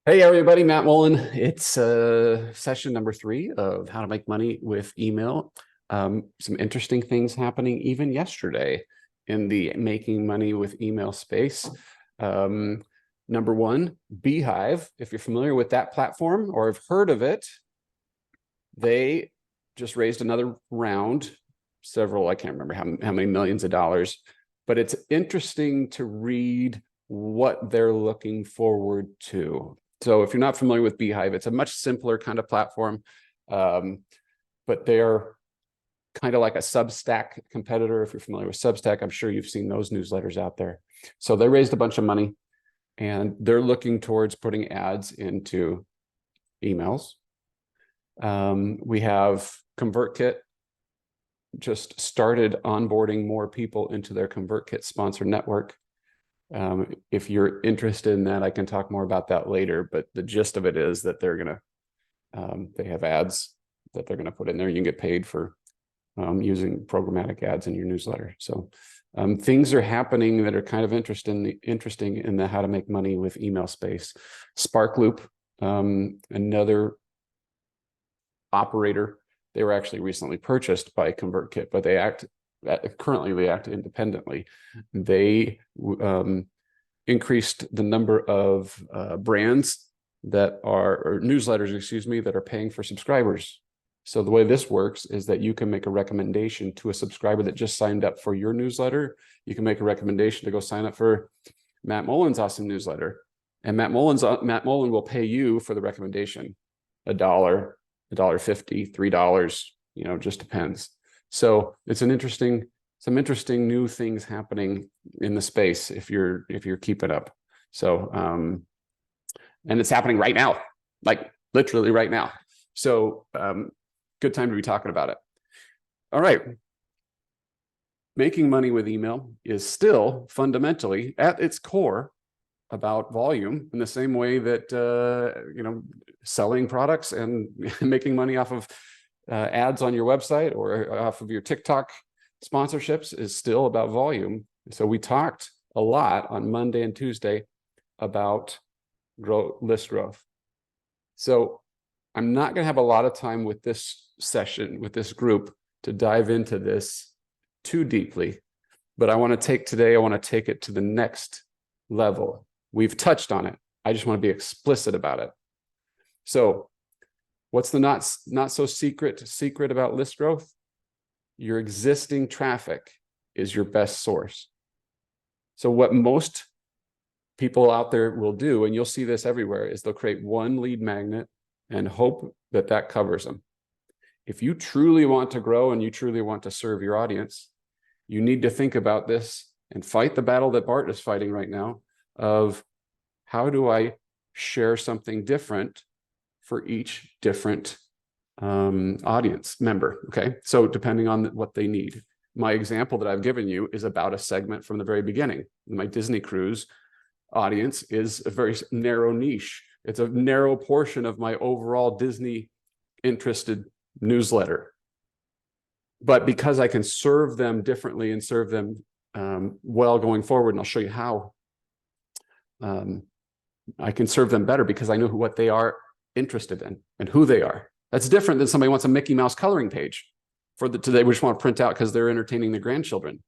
Hey everybody, Matt Mullen. It's session number 3 of how to make money with email. Some interesting things happening even yesterday in the making money with email space. Number one, Beehive. If you're familiar with that platform or have heard of it, they just raised another round, I can't remember how many millions of dollars, but it's interesting to read what they're looking forward to. So if you're not familiar with Beehive, it's a much simpler kind of platform, but they're kind of like a Substack competitor. If you're familiar with Substack, I'm sure you've seen those newsletters out there. So they raised a bunch of money and they're looking towards putting ads into emails. We have ConvertKit just started onboarding more people into their ConvertKit sponsor network. If you're interested in that, I can talk more about that later, but the gist of it is that they have ads that they're going to put in there. You can get paid for using programmatic ads in your newsletter. So things are happening that are kind of interesting in the how to make money with email space. Sparkloop, another operator, they were actually recently purchased by ConvertKit, but currently they act independently. They increased the number of brands that or newsletters, excuse me, that are paying for subscribers. So the way this works is that you can make a recommendation to a subscriber that just signed up for your newsletter. You can make a recommendation to go sign up for Matt Mullen's awesome newsletter, and Matt Mullen will pay you for the recommendation $1, $1.50, $3, just depends. So it's some interesting new things happening in the space if you're keeping up. So and it's happening right now, like literally right now. So good time to be talking about it. All right. Making money with email is still fundamentally at its core about volume, in the same way that selling products and making money off of ads on your website or off of your TikTok sponsorships is still about volume. So we talked a lot on Monday and Tuesday about list growth. So I'm not going to have a lot of time with this session, with this group, to dive into this too deeply, but I want to take it to the next level. We've touched on it. I just want to be explicit about it. So what's the not so secret about list growth? Your existing traffic is your best source. So what most people out there will do, and you'll see this everywhere, is they'll create one lead magnet and hope that that covers them. If you truly want to grow and you truly want to serve your audience, you need to think about this and fight the battle that Bart is fighting right now of how do I share something different for each different audience member. Okay, so depending on what they need. My example that I've given you is about a segment from the very beginning. My Disney cruise audience is a very narrow niche. It's a narrow portion of my overall Disney interested newsletter. But because I can serve them differently and serve them well going forward, and I'll show you how I can serve them better because I know what they are interested in and who they are. That's different than somebody wants a Mickey Mouse coloring page today. We just want to print out because they're entertaining their grandchildren.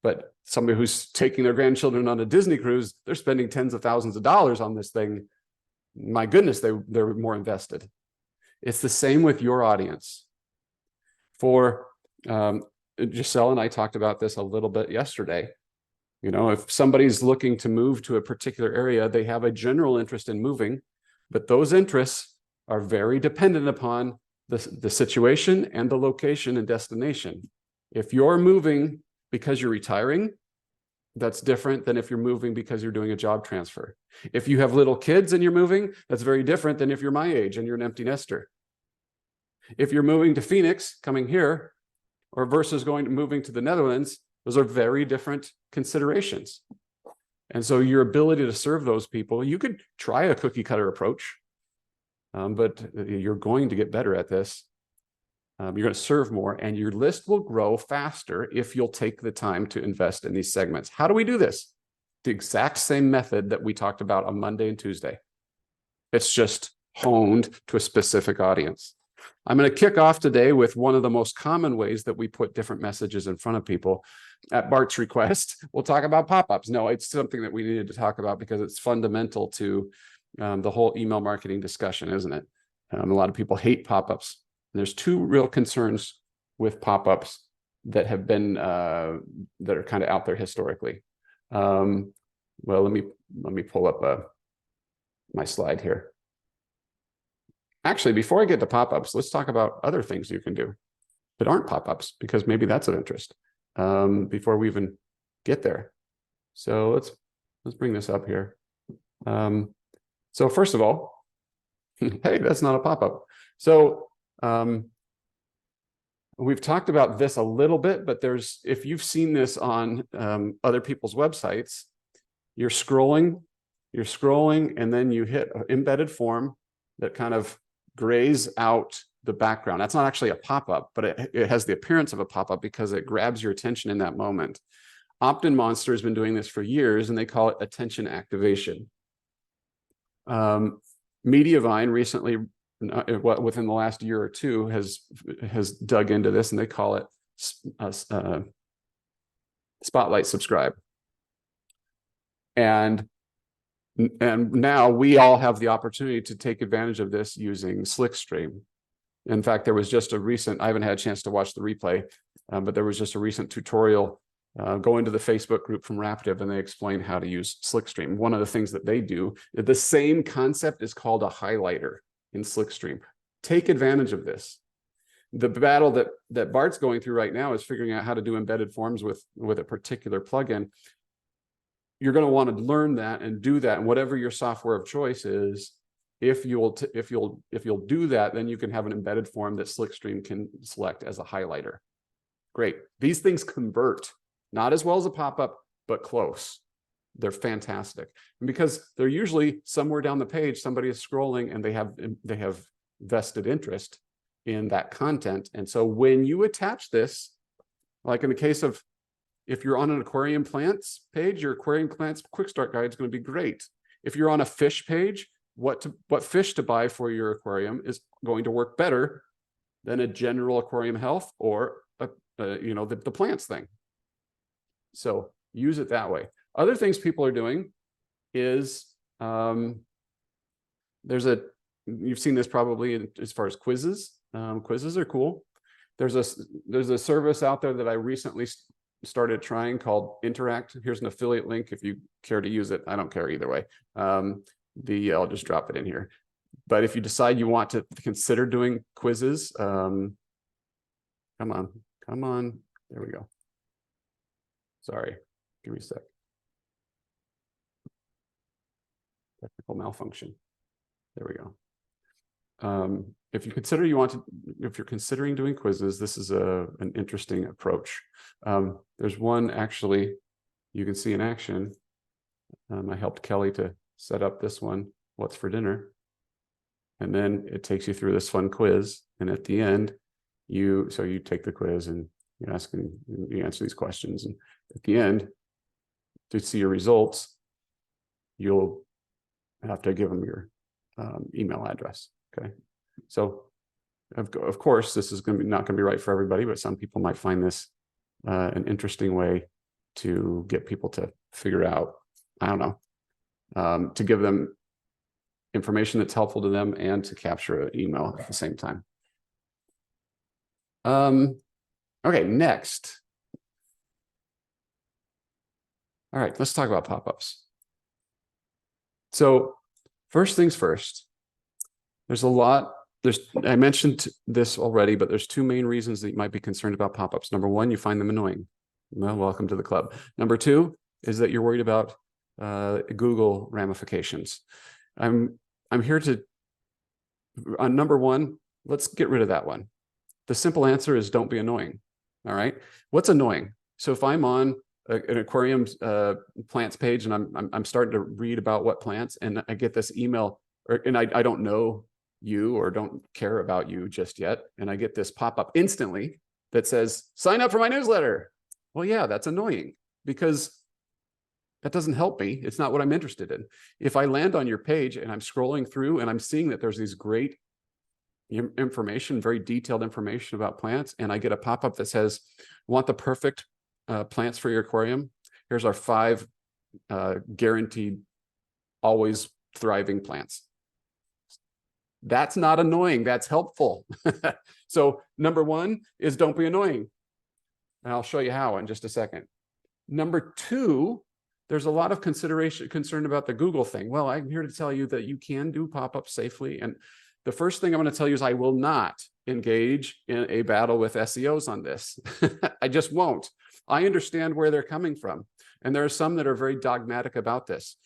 But somebody who's taking their grandchildren on a Disney cruise, they're spending tens of thousands of dollars on this thing. My goodness, they're more invested. It's the same with your audience. For Giselle and I talked about this a little bit yesterday. If somebody's looking to move to a particular area, they have a general interest in moving, but those interests are very dependent upon the situation and the location and destination. If you're moving because you're retiring, that's different than if you're moving because you're doing a job transfer. If you have little kids and you're moving, that's very different than if you're my age and you're an empty nester. If you're moving to Phoenix, coming here, or versus moving to the Netherlands, those are very different considerations. And so your ability to serve those people, you could try a cookie cutter approach, but you're going to get better at this. You're going to serve more, and your list will grow faster if you'll take the time to invest in these segments. How do we do this? The exact same method that we talked about on Monday and Tuesday. It's just honed to a specific audience. I'm going to kick off today with one of the most common ways that we put different messages in front of people. At Bart's request, we'll talk about pop-ups. No, it's something that we needed to talk about because it's fundamental to the whole email marketing discussion, isn't it? A lot of people hate pop-ups. There's two real concerns with pop-ups that have been that are kind of out there historically. Well, let me pull up my slide here. Actually, before I get to pop-ups, let's talk about other things you can do that aren't pop-ups, because maybe that's of interest before we even get there. So let's bring this up here. So first of all, hey, that's not a pop-up. So we've talked about this a little bit, but if you've seen this on other people's websites, you're scrolling, and then you hit an embedded form that kind of grays out the background. That's not actually a pop-up, but it has the appearance of a pop-up because it grabs your attention in that moment. Opt-in Monster has been doing this for years, and they call it attention activation. Mediavine recently, within the last year or two, has dug into this, and they call it Spotlight Subscribe. And now we all have the opportunity to take advantage of this using Slickstream. In fact, there was just a recent, I haven't had a chance to watch the replay, but there was just a recent tutorial. Go into the Facebook group from Raptive, and they explain how to use Slickstream. One of the things that they do, the same concept is called a highlighter in Slickstream. Take advantage of this. The battle that Bart's going through right now is figuring out how to do embedded forms with a particular plugin. You're going to want to learn that and do that, and whatever your software of choice is, if you'll do that, then you can have an embedded form that Slickstream can select as a highlighter. Great. These things convert, not as well as a pop-up, but close. They're fantastic, and because they're usually somewhere down the page, somebody is scrolling and they have vested interest in that content, and so when you attach this, like in the case of, if you're on an aquarium plants page, your aquarium plants quick start guide is going to be great. If you're on a fish page, what fish to buy for your aquarium is going to work better than a general aquarium health or the plants thing. So use it that way. Other things people are doing is you've seen this probably as far as quizzes. Quizzes are cool. There's a service out there that I recently started trying called Interact. Here's an affiliate link if you care to use it. I don't care either way. I'll just drop it in here. But if you decide you want to consider doing quizzes, come on. There we go. Sorry, give me a sec. Technical malfunction. There we go. If you're considering doing quizzes, this is an interesting approach. There's one actually you can see in action. I helped Kelly to set up this one, What's for Dinner? And then it takes you through this fun quiz. And at the end, you take the quiz and you answer these questions. And at the end, to see your results, you'll have to give them your email address. Okay. So of course, this is not going to be right for everybody, but some people might find this an interesting way to get people to figure out, I don't know, to give them information that's helpful to them and to capture an email at the same time. Okay, next. All right, let's talk about pop-ups. So first things first, I mentioned this already, but there's two main reasons that you might be concerned about pop-ups. Number one, you find them annoying. Well, welcome to the club. Number two is that you're worried about Google ramifications. I'm here to, on number one, let's get rid of that one. The simple answer is don't be annoying. All right. What's annoying? So if I'm on an aquarium plants page and I'm starting to read about what plants, and I get this email, and I don't know you or don't care about you just yet, and I get this pop-up instantly that says sign up for my newsletter. Well, yeah, that's annoying, because That doesn't help me. It's not what I'm interested in. If I land on your page and I'm scrolling through and I'm seeing that there's these great information, very detailed information about plants, and I get a pop-up that says, want the perfect plants for your aquarium? Here's our 5 guaranteed always thriving plants. That's not annoying. That's helpful. So number 1 is don't be annoying. And I'll show you how in just a second. Number 2, there's a lot of concern about the Google thing. Well, I'm here to tell you that you can do pop-ups safely. And the first thing I'm going to tell you is I will not engage in a battle with SEOs on this. I just won't. I understand where they're coming from. And there are some that are very dogmatic about this.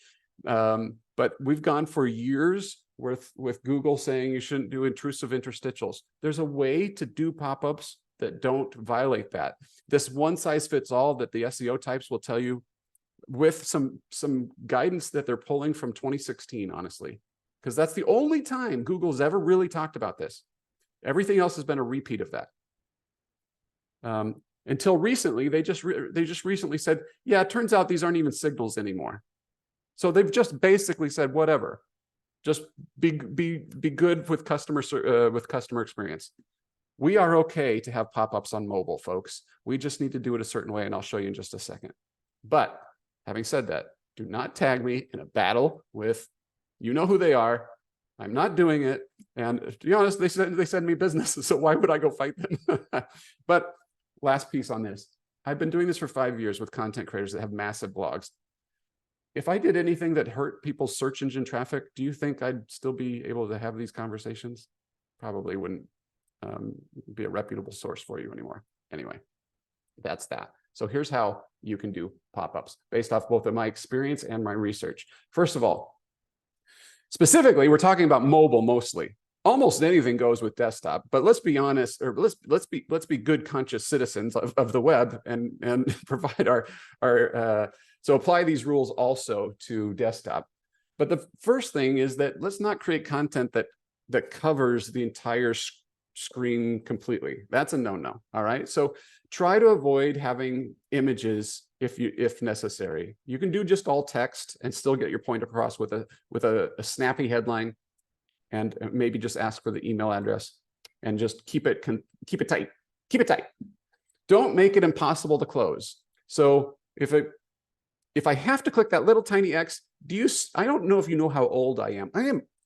But we've gone for years with Google saying you shouldn't do intrusive interstitials. There's a way to do pop-ups that don't violate that. This one size fits all that the SEO types will tell you, with some guidance that they're pulling from 2016, honestly, because that's the only time Google's ever really talked about this. Everything else has been a repeat of that. Until recently, they just recently said, yeah, it turns out these aren't even signals anymore. So they've just basically said, whatever, just be good with customer experience. We are okay to have pop-ups on mobile, folks. We just need to do it a certain way, and I'll show you in just a second. But having said that, do not tag me in a battle with, you know who they are. I'm not doing it. And to be honest, they send me business, so why would I go fight them? But last piece on this. I've been doing this for 5 years with content creators that have massive blogs. If I did anything that hurt people's search engine traffic, do you think I'd still be able to have these conversations? Probably wouldn't be a reputable source for you anymore. Anyway, that's that. So here's how you can do pop-ups based off both of my experience and my research. First of all, specifically, we're talking about mobile mostly. Almost anything goes with desktop, but let's be honest, or let's be good, conscious citizens of the web and provide our so apply these rules also to desktop. But the first thing is that let's not create content that covers the entire screen completely. That's a no-no. All right. So try to avoid having images if necessary. You can do just all text and still get your point across with a snappy headline, and maybe just ask for the email address and just keep it tight. Keep it tight. Don't make it impossible to close. So if I have to click that little tiny X, I don't know if you know how old I am.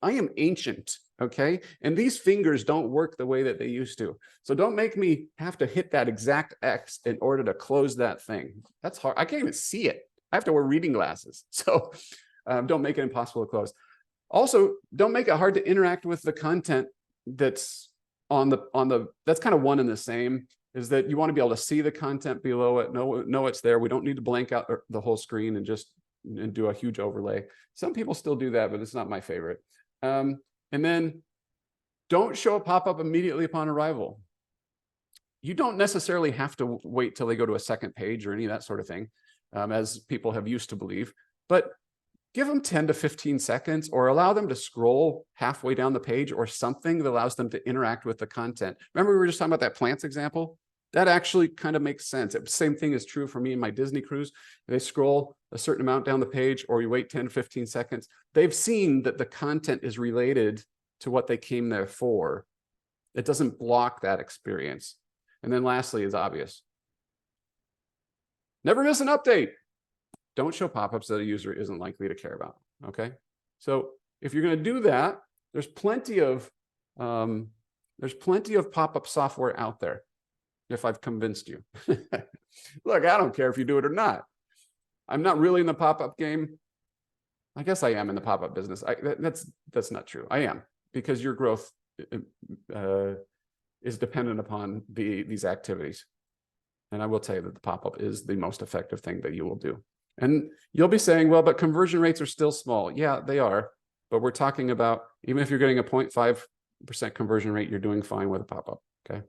I am ancient, okay? And these fingers don't work the way that they used to. So don't make me have to hit that exact X in order to close that thing. That's hard. I can't even see it. I have to wear reading glasses. So don't make it impossible to close. Also, don't make it hard to interact with the content that's that's kind of one and the same, is that you want to be able to see the content below it, know it's there. We don't need to blank out the whole screen and do a huge overlay. Some people still do that, but it's not my favorite. And then don't show a pop-up immediately upon arrival. You don't necessarily have to wait till they go to a second page or any of that sort of thing, as people have used to believe, but give them 10 to 15 seconds, or allow them to scroll halfway down the page, or something that allows them to interact with the content. Remember, we were just talking about that plants example? That actually kind of makes sense. Same thing is true for me and my Disney cruise. They scroll a certain amount down the page, or you wait 10 to 15 seconds. They've seen that the content is related to what they came there for. It doesn't block that experience. And then lastly is obvious. Never miss an update. Don't show pop-ups that a user isn't likely to care about, okay? So if you're going to do that, there's plenty of pop-up software out there, if I've convinced you. Look, I don't care if you do it or not. I'm not really in the pop-up game. I guess I am in the pop-up business. That's not true. I am, because your growth is dependent upon these activities. And I will tell you that the pop-up is the most effective thing that you will do. And you'll be saying, well, but conversion rates are still small. Yeah, they are. But we're talking about, even if you're getting a 0.5% conversion rate, you're doing fine with a pop-up, okay?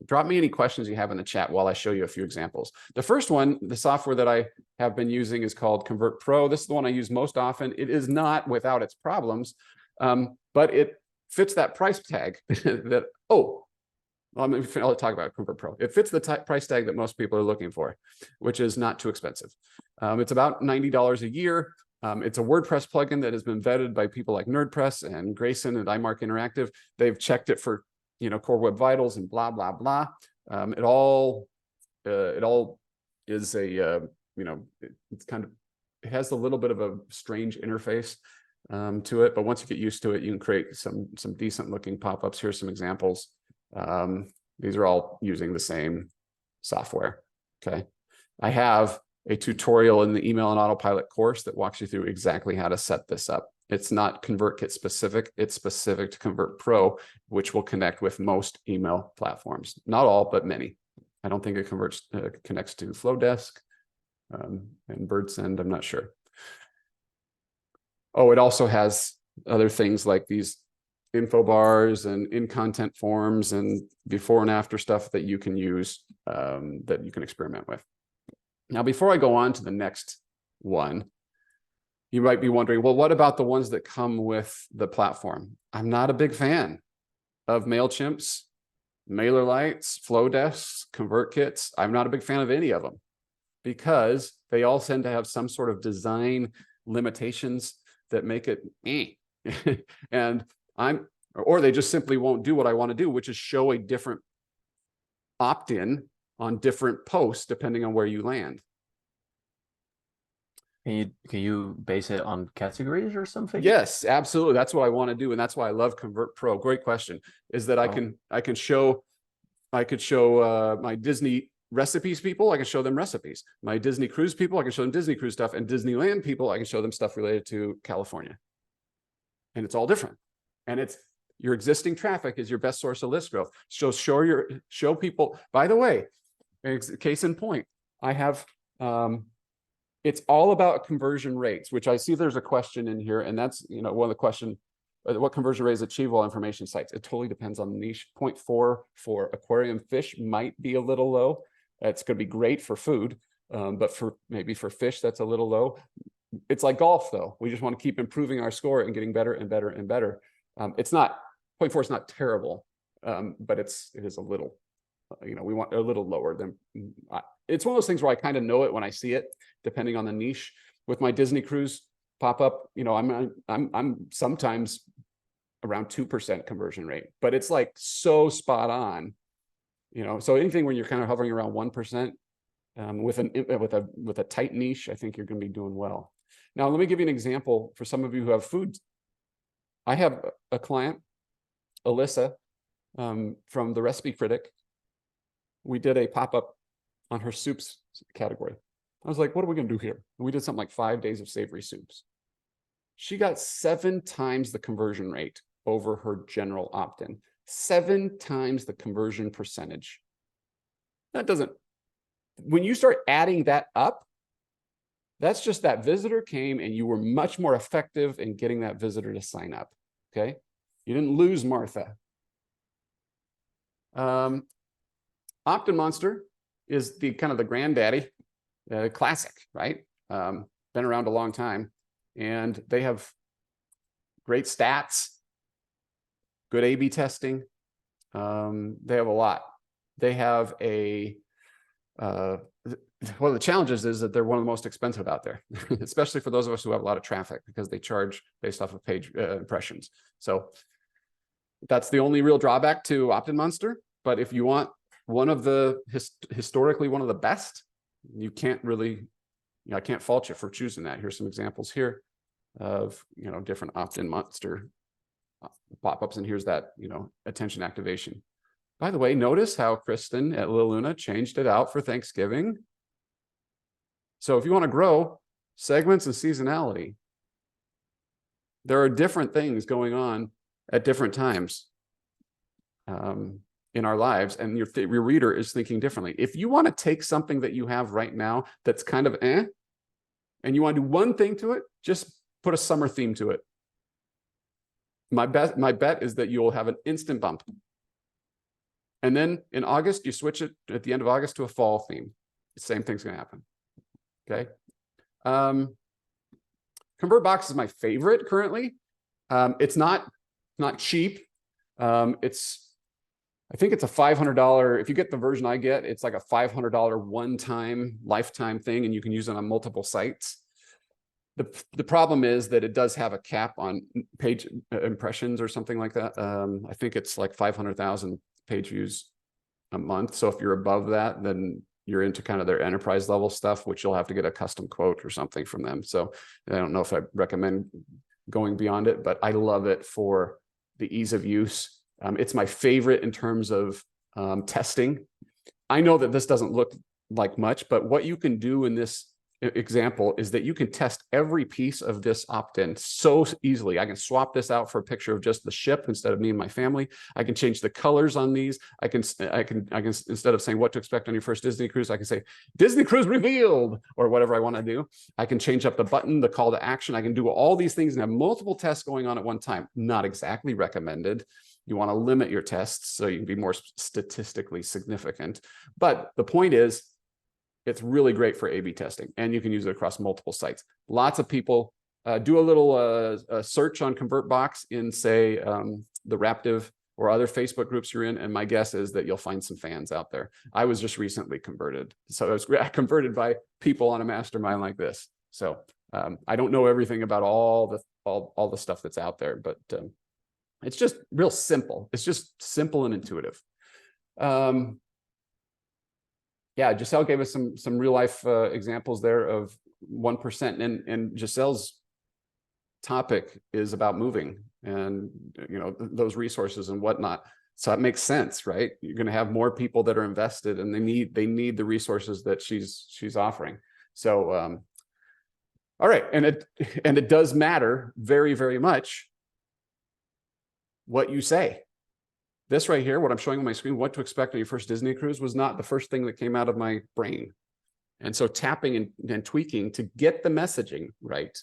Drop me any questions you have in the chat while I show you a few examples. The first one, the software that I have been using is called Convert Pro. This is the one I use most often. It is not without its problems, but it fits that price tag that, oh, I'll talk about Convert Pro. It fits the price tag that most people are looking for, which is not too expensive. It's about $90 a year. It's a WordPress plugin that has been vetted by people like NerdPress and Grayson and iMark Interactive. They've checked it for, Core Web Vitals and blah, blah, blah. It all is a, it's kind of, it has a little bit of a strange interface to it, but once you get used to it, you can create some decent looking pop-ups. Here's some examples. These are all using the same software. Okay. I have a tutorial in the email and autopilot course that walks you through exactly how to set this up. It's not ConvertKit specific. It's specific to Convert Pro, which will connect with most email platforms. Not all, but many. I don't think it connects to Flowdesk and BirdSend. I'm not sure. Oh, it also has other things like these info bars and in content forms and before and after stuff that you can use, that you can experiment with. Now, before I go on to the next one, you might be wondering, well, what about the ones that come with the platform? I'm not a big fan of MailChimps, MailerLites, Flowdesks, ConvertKits. I'm not a big fan of any of them because they all tend to have some sort of design limitations that make it and or they just simply won't do what I want to do, which is show a different opt-in on different posts depending on where you land. Can you base it on categories or something? Yes, absolutely. That's what I want to do, and that's why I love Convert Pro. Great question. Is that I could show my Disney recipes people, I can show them recipes. My Disney cruise people, I can show them Disney cruise stuff, and Disneyland people, I can show them stuff related to California. And it's all different. And it's your existing traffic is your best source of list growth. So show people, by the way, case in point, I have it's all about conversion rates, which I see there's a question in here, and that's one of the questions. What conversion rate is achievable on information sites? It totally depends on the niche. 0.4 for aquarium fish might be a little low. It's going to be great for food, but maybe for fish, that's a little low. It's like golf, though. We just want to keep improving our score and getting better and better and better. It's not 0.4 is not terrible, but it is a little. We want a little lower than. It's one of those things where I kind of know it when I see it, depending on the niche. With my Disney cruise pop up, I'm sometimes around 2% conversion rate, but it's like so spot on. So anything when you're kind of hovering around 1% with a tight niche, I think you're going to be doing well. Now, let me give you an example for some of you who have food. I have a client, Alyssa, from the Recipe Critic. We did a pop-up on her soups category. I was like, what are we going to do here? And we did something like 5 days of savory soups. She got 7 times the conversion rate over her general opt-in. 7 times the conversion percentage. When you start adding that up, that's just that visitor came and you were much more effective in getting that visitor to sign up. Okay. You didn't lose Martha. Opt-in Monster is the kind of the granddaddy, classic, right? Been around a long time, and they have great stats, good A/B testing. They have a lot. They have one of the challenges is that they're one of the most expensive out there, especially for those of us who have a lot of traffic, because they charge based off of page impressions. So that's the only real drawback to Opt-in Monster. But if you want one of the historically one of the best, you can't really, I can't fault you for choosing that. Here's some examples here of different Opt-in Monster pop-ups, and here's that attention activation. By the way, notice how Kristen at Lil Luna changed it out for Thanksgiving. So if you want to grow segments and seasonality, there are different things going on at different times in our lives, and your reader is thinking differently. If you want to take something that you have right now that's kind of and you want to do one thing to it, just put a summer theme to it. My bet is that you'll have an instant bump. And then in August, you switch it at the end of August to a fall theme. The same thing's going to happen. Okay. ConvertBox is my favorite currently. It's not cheap. It's I think it's a $500. If you get the version I get, it's like a $500 one-time lifetime thing, and you can use it on multiple sites. The problem is that it does have a cap on page impressions or something like that. I think it's like 500,000 page views a month. So if you're above that, then you're into kind of their enterprise level stuff, which you'll have to get a custom quote or something from them. So I don't know if I recommend going beyond it, but I love it for the ease of use. It's my favorite in terms of testing. I know that this doesn't look like much, but what you can do in this example is that you can test every piece of this opt-in so easily. I can swap this out for a picture of just the ship instead of me and my family. I can change the colors on these. I can instead of saying what to expect on your first Disney cruise, I can say Disney cruise revealed or whatever I want to do. I can change up the button, the call to action. I can do all these things and have multiple tests going on at one time. Not exactly recommended. You want to limit your tests so you can be more statistically significant. But the point is, it's really great for A/B testing, and you can use it across multiple sites. Lots of people do a little search on ConvertBox in, say, the Raptive or other Facebook groups you're in, and my guess is that you'll find some fans out there. I was just recently converted. So I was converted by people on a mastermind like this. So I don't know everything about all the stuff that's out there, but it's just real simple. It's just simple and intuitive. Yeah, Giselle gave us some real life examples there of 1%, and Giselle's topic is about moving and those resources and whatnot. So it makes sense, right? You're going to have more people that are invested, and they need the resources that she's offering. So all right, and it does matter very, very much what you say. This right here, what I'm showing on my screen, what to expect on your first Disney cruise, was not the first thing that came out of my brain. And so tapping and tweaking to get the messaging right.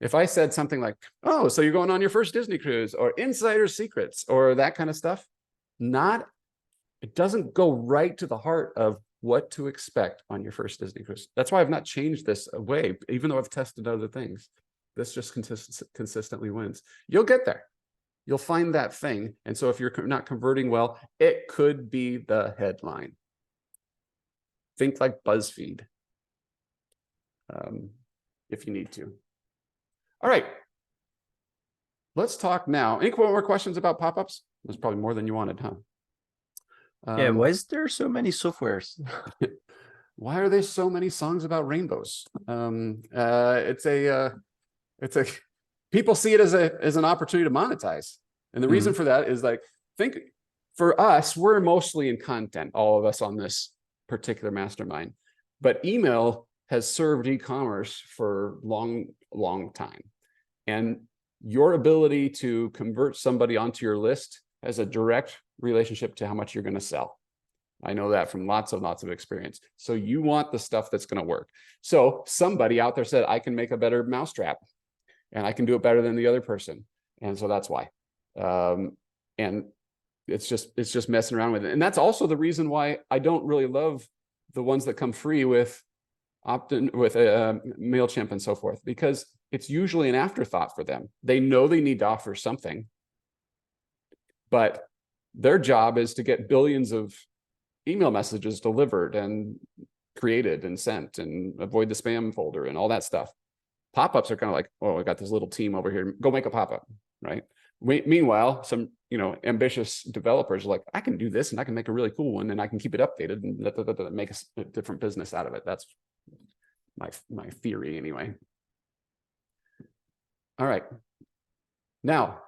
If I said something like, oh, so you're going on your first Disney cruise, or insider secrets, or that kind of stuff, it doesn't go right to the heart of what to expect on your first Disney cruise. That's why I've not changed this away, even though I've tested other things. This just consistently wins. You'll get there. You'll find that thing. And so if you're not converting well, it could be the headline. Think like BuzzFeed if you need to. All right. Let's talk now. Any more questions about pop-ups? There's probably more than you wanted, huh? Yeah, why is there so many softwares? Why are there so many songs about rainbows? People see it as an opportunity to monetize. And the reason for that is, like, think for us, we're mostly in content, all of us on this particular mastermind, but email has served e-commerce for long time. And your ability to convert somebody onto your list has a direct relationship to how much you're going to sell. I know that from lots of experience. So you want the stuff that's going to work. So somebody out there said, I can make a better mousetrap, and I can do it better than the other person. And so that's why. And it's just messing around with it. And that's also the reason why I don't really love the ones that come free with opt-in, with MailChimp and so forth, because it's usually an afterthought for them. They know they need to offer something, but their job is to get billions of email messages delivered and created and sent, and avoid the spam folder and all that stuff. Pop-ups are kind of like, oh, I got this little team over here, go make a pop-up, right? Meanwhile, some ambitious developers are like, I can do this and I can make a really cool one, and I can keep it updated and make a different business out of it. That's my theory anyway. All right. Now,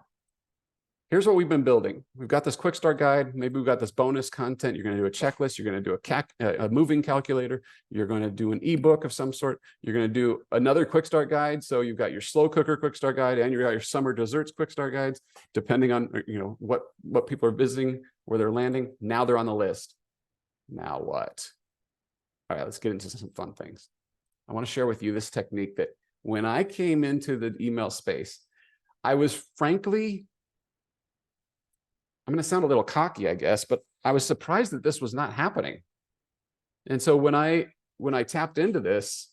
here's what we've been building. We've got this quick start guide. Maybe we've got this bonus content. You're going to do a checklist. You're going to do a moving calculator. You're going to do an ebook of some sort. You're going to do another quick start guide. So you've got your slow cooker quick start guide, and you've got your summer desserts quick start guides, depending on what people are visiting, where they're landing. Now they're on the list. Now what? All right, let's get into some fun things. I want to share with you this technique that when I came into the email space, I was frankly, I'm going to sound a little cocky, I guess, but I was surprised that this was not happening. And so when I tapped into this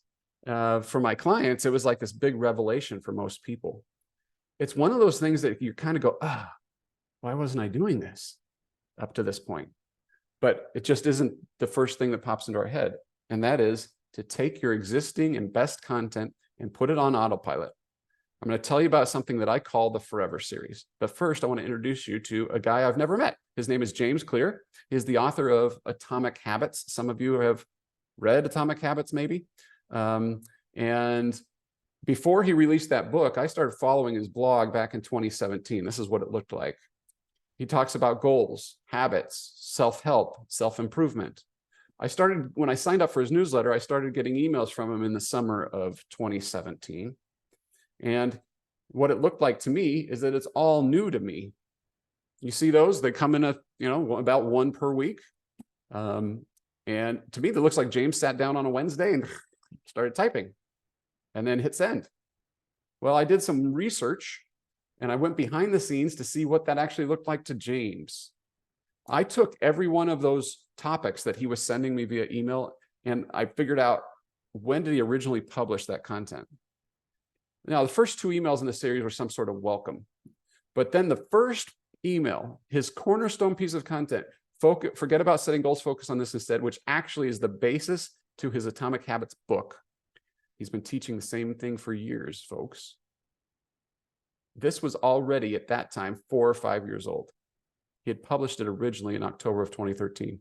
for my clients, it was like this big revelation for most people. It's one of those things that you kind of go, why wasn't I doing this? up to this point. But it just isn't the first thing that pops into our head. And that is to take your existing and best content and put it on autopilot. I'm going to tell you about something that I call the Forever series. But first, I want to introduce you to a guy I've never met. His name is James Clear. He's the author of Atomic Habits. Some of you have read Atomic Habits, maybe. And before he released that book, I started following his blog back in 2017. This is what it looked like. He talks about goals, habits, self-help, self-improvement. When I signed up for his newsletter, I started getting emails from him in the summer of 2017. And what it looked like to me is that it's all new to me. You see those? They come in about one per week. And to me, that looks like James sat down on a Wednesday and started typing and then hit send. Well, I did some research and I went behind the scenes to see what that actually looked like to James. I took every one of those topics that he was sending me via email, and I figured out when did he originally publish that content. Now, the first 2 emails in the series were some sort of welcome. But then the first email, his cornerstone piece of content, forget about setting goals, focus on this instead, which actually is the basis to his Atomic Habits book. He's been teaching the same thing for years, folks. This was already at that time 4 or 5 years old. He had published it originally in October of 2013.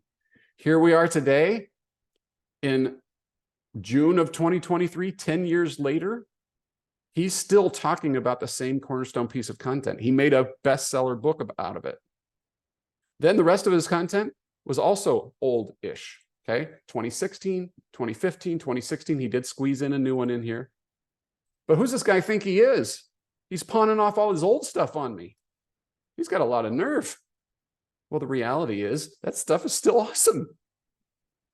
Here we are today in June of 2023, 10 years later. He's still talking about the same cornerstone piece of content. He made a bestseller book out of it. Then the rest of his content was also old-ish, okay? 2016, 2015, 2016, he did squeeze in a new one in here. But who's this guy think he is? He's pawning off all his old stuff on me. He's got a lot of nerve. Well, the reality is that stuff is still awesome.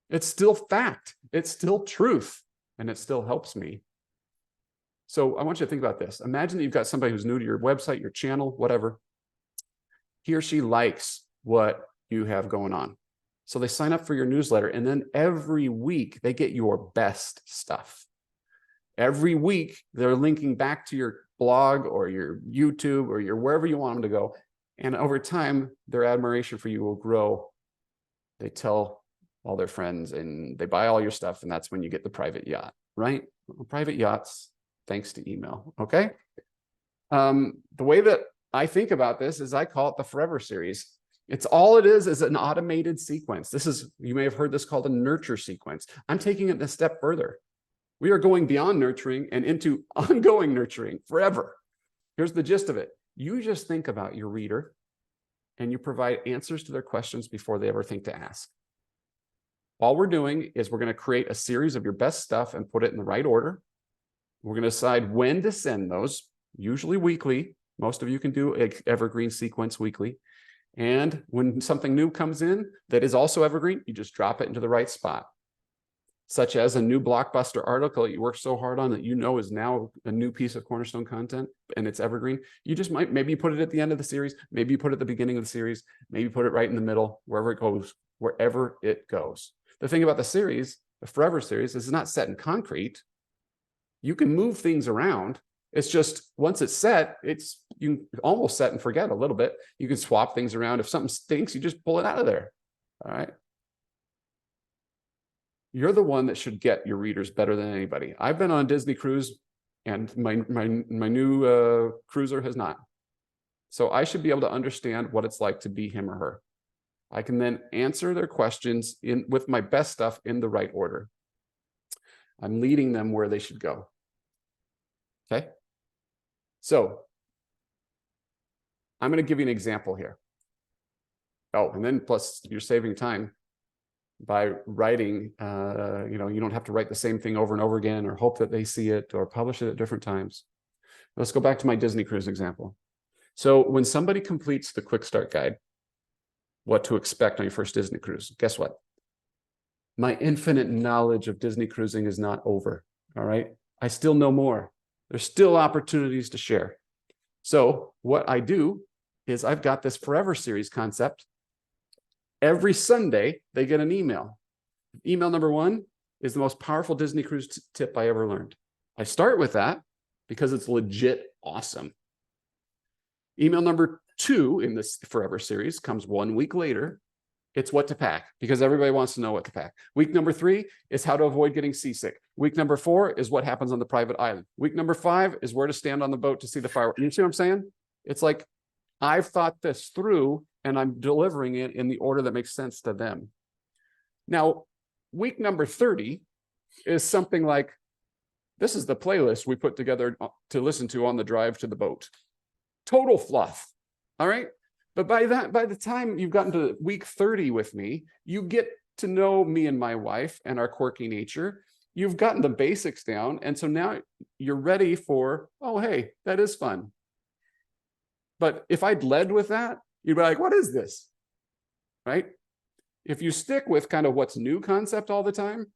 It's still fact. It's still truth. And it still helps me. So I want you to think about this. Imagine that you've got somebody who's new to your website, your channel, whatever. He or she likes what you have going on. So they sign up for your newsletter, and then every week they get your best stuff. Every week they're linking back to your blog or your YouTube or your wherever you want them to go. And over time, their admiration for you will grow. They tell all their friends and they buy all your stuff. And that's when you get the private yacht, right? Private yachts, thanks to email. Okay. The way that I think about this is I call it the Forever series. It's all it is an automated sequence. You may have heard this called a nurture sequence. I'm taking it a step further. We are going beyond nurturing and into ongoing nurturing forever. Here's the gist of it. You just think about your reader and you provide answers to their questions before they ever think to ask. All we're doing is we're going to create a series of your best stuff and put it in the right order. We're going to decide when to send those, usually weekly. Most of you can do an evergreen sequence weekly. And when something new comes in that is also evergreen, you just drop it into the right spot. Such as a new blockbuster article that you worked so hard on that you know is now a new piece of cornerstone content and it's evergreen. You just maybe put it at the end of the series, maybe you put it at the beginning of the series, maybe put it right in the middle, wherever it goes, wherever it goes. The thing about the series, the Forever series, is it's not set in concrete. You can move things around. It's just once it's set, you can almost set and forget a little bit. You can swap things around. If something stinks, you just pull it out of there. All right. You're the one that should get your readers better than anybody. I've been on a Disney cruise and my new cruiser has not. So I should be able to understand what it's like to be him or her. I can then answer their questions with my best stuff in the right order. I'm leading them where they should go. Okay. So I'm going to give you an example here. Oh, and then plus you're saving time by writing, you don't have to write the same thing over and over again or hope that they see it or publish it at different times. Let's go back to my Disney cruise example. So when somebody completes the quick start guide, what to expect on your first Disney cruise, guess what? My infinite knowledge of Disney cruising is not over. All right. I still know more. There's still opportunities to share. So what I do is I've got this Forever series concept. Every Sunday, they get an email. Email number 1 is the most powerful Disney cruise tip I ever learned. I start with that because it's legit awesome. Email number 2 in this Forever series comes 1 week later. It's what to pack, because everybody wants to know what to pack. Week number 3 is how to avoid getting seasick. Week number 4 is what happens on the private island. Week number 5 is where to stand on the boat to see the fireworks. You see what I'm saying? It's like, I've thought this through and I'm delivering it in the order that makes sense to them. Now, week number 30 is something like, this is the playlist we put together to listen to on the drive to the boat. Total fluff. All right. But by the time you've gotten to week 30 with me, you get to know me and my wife and our quirky nature. You've gotten the basics down. And so now you're ready for, oh, hey, that is fun. But if I'd led with that, you'd be like, what is this? Right? If you stick with kind of what's new concept all the time,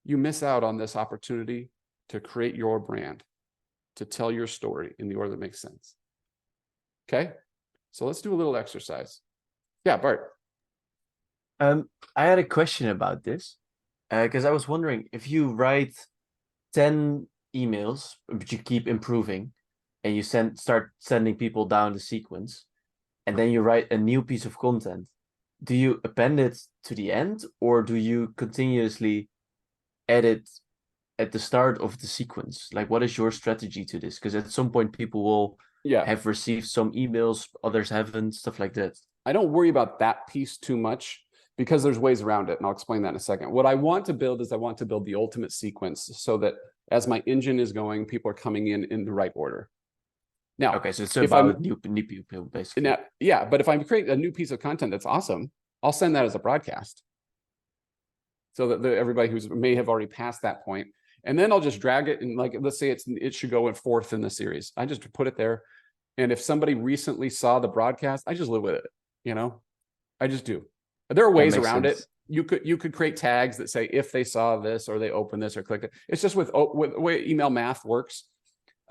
you miss out on this opportunity to create your brand, to tell your story in the order that makes sense. Okay? So let's do a little exercise. Yeah, Bart. I had a question about this because I was wondering if you write 10 emails, but you keep improving, and you start sending people down the sequence, and then you write a new piece of content. Do you append it to the end, or do you continuously edit at the start of the sequence? Like, what is your strategy to this? Because at some point, people will have received some emails, others haven't, stuff like that. I don't worry about that piece too much because there's ways around it, and I'll explain that in a second. What I want to build is I want to build the ultimate sequence so that as my engine is going, people are coming in the right order. Now, okay, so it's about new people, basically. Now, yeah, but if I create a new piece of content that's awesome, I'll send that as a broadcast so that everybody who may have already passed that point, and then I'll just drag it, and like, let's say it should go in 4th in the series. I just put it there, and if somebody recently saw the broadcast, I just live with it. You know, I just do. There are ways around it. You could create tags that say if they saw this or they opened this or clicked it. It's just with the way email math works.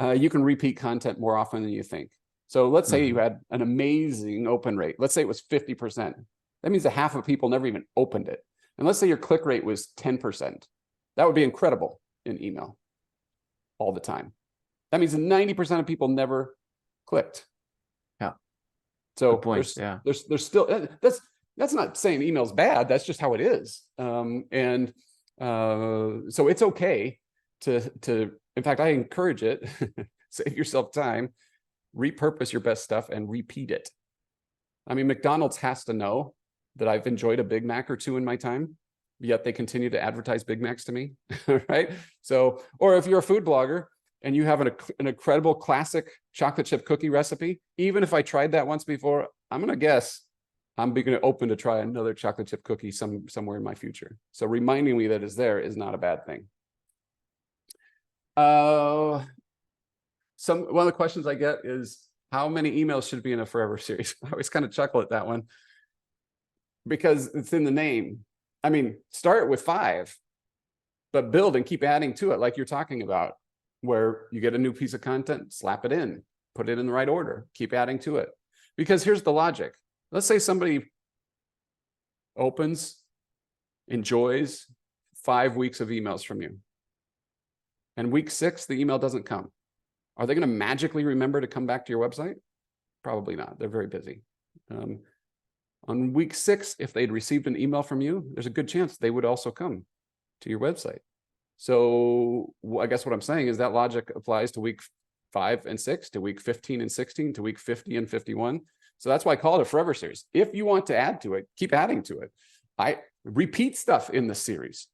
You can repeat content more often than you think. So let's say you had an amazing open rate. Let's say it was 50%. That means that half of people never even opened it. And let's say your click rate was 10%. That would be incredible in email all the time. That means that 90% of people never clicked. Yeah. So there's still, that's not saying email's bad. That's just how it is. So it's okay to, in fact, I encourage it. Save yourself time, repurpose your best stuff and repeat it. I mean, McDonald's has to know that I've enjoyed a Big Mac or 2 in my time, yet they continue to advertise Big Macs to me, right? So, or if you're a food blogger and you have an incredible classic chocolate chip cookie recipe, even if I tried that once before, I'm gonna guess I'm going to open to try another chocolate chip cookie somewhere in my future. So reminding me that it's there is not a bad thing. One of the questions I get is, how many emails should be in a Forever series? I always kind of chuckle at that one because it's in the name. I mean, start with 5, but build and keep adding to it, like you're talking about, where you get a new piece of content, slap it in, put it in the right order, keep adding to it. Because here's the logic. Let's say somebody opens, enjoys 5 weeks of emails from you, and week 6, the email doesn't come. Are they going to magically remember to come back to your website? Probably not. They're very busy. On week 6, if they'd received an email from you, there's a good chance they would also come to your website. So I guess what I'm saying is that logic applies to week 5 and 6, to week 15 and 16, to week 50 and 51. So that's why I call it a Forever series. If you want to add to it, keep adding to it. I repeat stuff in the series.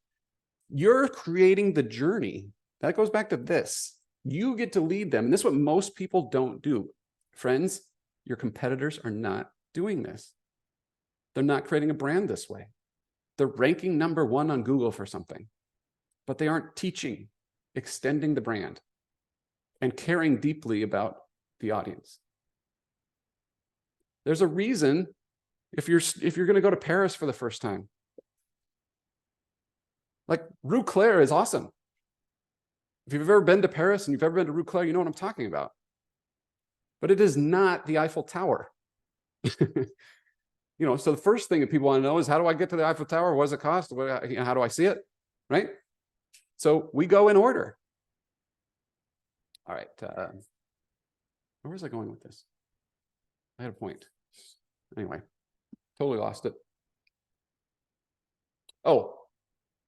You're creating the journey. That goes back to this. You get to lead them. And this is what most people don't do. Friends, your competitors are not doing this. They're not creating a brand this way. They're ranking #1 on Google for something, but they aren't teaching, extending the brand, and caring deeply about the audience. There's a reason if you're going to go to Paris for the first time. Like, Rue Claire is awesome. If you've ever been to Paris and you've ever been to Rue Claire, you know what I'm talking about. But it is not the Eiffel Tower. You know, so the first thing that people want to know is, how do I get to the Eiffel Tower? What does it cost? How do I see it? Right? So we go in order. All right. Where was I going with this? I had a point. Anyway, totally lost it. Oh,